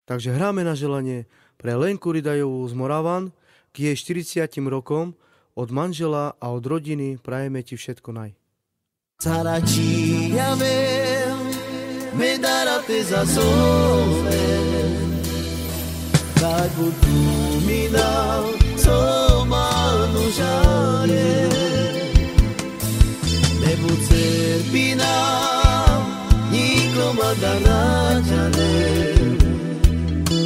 Takže hráme na želanie pre Lenku Ridajovú z Moravan k jej 40 rokom. Od manžela a od rodiny prajeme ti všetko naj. Saracia me dará za sole, kako tu mi dal somanu žare, ne bu cerpina nikoma da nađane,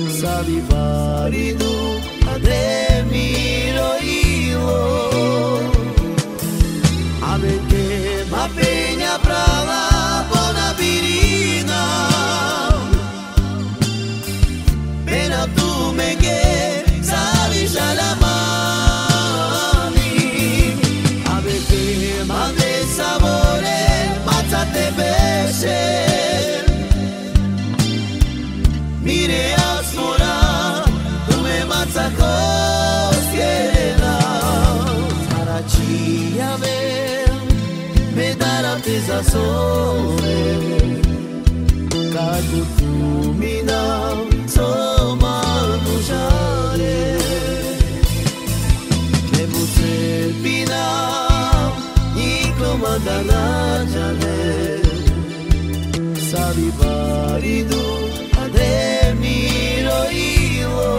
savi varidu ade miro ilo, a veke ma peña prava bona virina, pena tu me que sališ a la mani, a veke ma de sabore maca te beše, mire asmora tu me maca koskera, Saracia me dará za sole, kako tu mi dal somanu žare, ne bu cerpina nikoma da nađane, savi varidu ade miro ilo,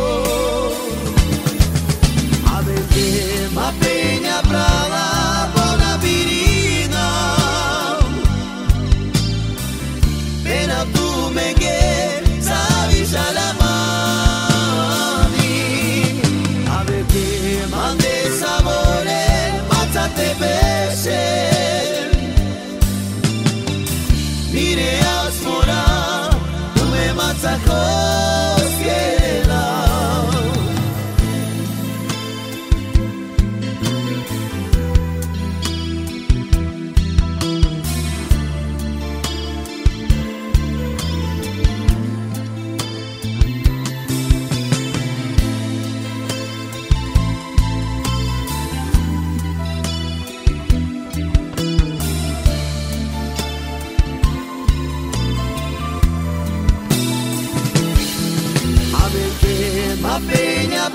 a veke ma peña prava bona virina, pena tu me que sabes a la mani, a ver que mande sabores, pásate beše, mire asmora, tu me matsacos quiera. Ma peña